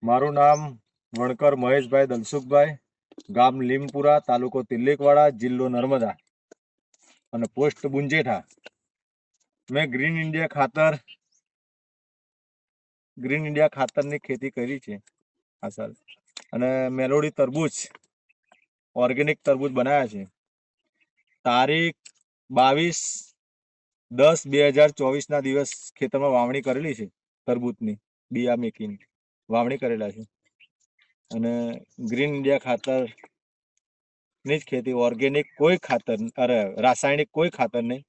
મારું નામ વણકર મહેશભાઈ દલસુખભાઈ, ગામ લીમપુરા, તાલુકો તિલ્લીકવાડા, જિલ્લો નર્મદા અને પોસ્ટ બુંજેઠા. મેં ગ્રીન ઇન્ડિયા ખાતરની ખેતી કરી છે આ સાલ. અને મેલોડી તરબૂચ, ઓર્ગેનિક તરબૂચ બનાવ્યા છે. તારીખ 22/10/2024 દિવસ ખેતરમાં વાવણી કરેલી છે. તરબૂચની બિયા મેકીને વાવણી કરેલા છે. અને ગ્રીન ઇન્ડિયા ખાતરની જ ખેતી, ઓર્ગેનિક કોઈ ખાતર, રાસાયણિક કોઈ ખાતર નહીં,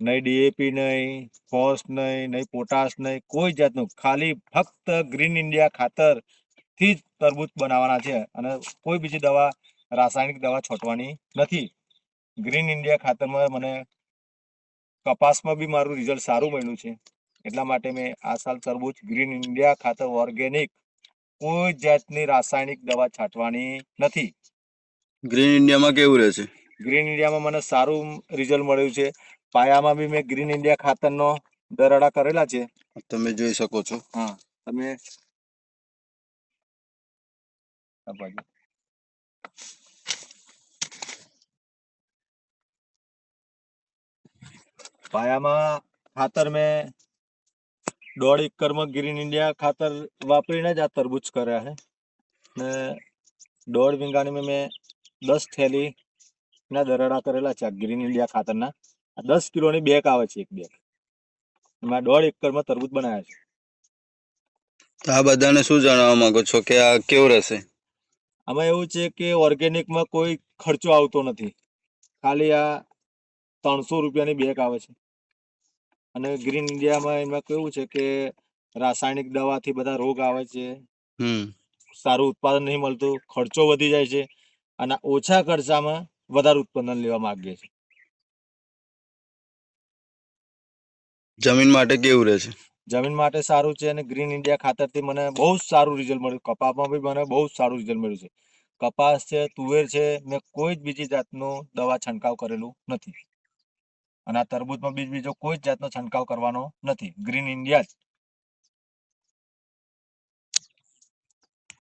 નહીં ડીએપી, નહીં ફોસ, નહીં પોટાશ, નહીં કોઈ જાતનું. ખાલી ફક્ત ગ્રીન ઇન્ડિયા ખાતરથી જ તરબૂચ બનાવવાના છે. અને કોઈ બીજી દવા, રાસાયણિક દવા છોટવાની નથી. ગ્રીન ઇન્ડિયા ખાતરમાં મને કપાસમાં બી મારું રિઝલ્ટ સારું મળ્યું છે. એટલા માટે મેં આ સાલ તરબૂચ ગ્રીન ઇન્ડિયા ખાતર ઓર્ગેનિક, કોઈ જાતની રાસાયણિક દવા છાંટવાની નથી. ગ્રીન ઇન્ડિયામાં કેવું રહેશે? ગ્રીન ઇન્ડિયામાં મને સારું રિઝલ્ટ મળ્યું છે. પાયામાં બી મેં ગ્રીન ઇન્ડિયા ખાતરનો દરાડા કરેલા છે, તમે જોઈ શકો છો. હા, તમે પાયામાં ખાતર મેં 1.5 એકરમાં ગ્રીન ઇન્ડિયા ખાતર વાપરીને જ આ તરબૂચ કર્યા છે. ને 1.5 વીઘાની મેં 10 થેલી ના દરાડા કરેલા છે આ ગ્રીન ઇન્ડિયા ખાતરના. 10 કિલોની બેગ આવે છે, એક બેગ. એમાં 1.5 એકરમાં તરબૂચ બનાવ્યા છે. તો આ બધાને શું જણાવવા માંગો છો કે આ કેવું રહેશે? આમાં એવું છે કે ઓર્ગેનિકમાં કોઈ ખર્ચો આવતો નથી. ખાલી આ 300 રૂપિયાની બેગ આવે છે. અને ગ્રીન ઇન્ડિયામાં એમાં કેવું છે કે રાસાયણિક દવાથી બધા રોગ આવે છે, સારું ઉત્પાદન નહીં મળતું, ખર્ચો વધી જાય છે. અને ઓછા ખર્ચામાં વધારે ઉત્પાદન લેવા માંગીએ છીએ. જમીન માટે કેવું રહેશે? જમીન માટે સારું છે. અને ગ્રીન ઇન્ડિયા ખાતરથી મને બહુ જ સારું રિઝલ્ટ મળ્યું. કપાસમાં બી મને બહુ જ સારું રિઝલ્ટ મળ્યું છે. કપાસ છે, તુવેર છે, મેં કોઈ જ બીજી જાતનું દવા છંટકાવ કરેલું નથી. અને આ તરબૂચમાં બીજો કોઈ જ જાતનો છંટકાવ કરવાનો નથી. ગ્રીન ઇન્ડિયા જ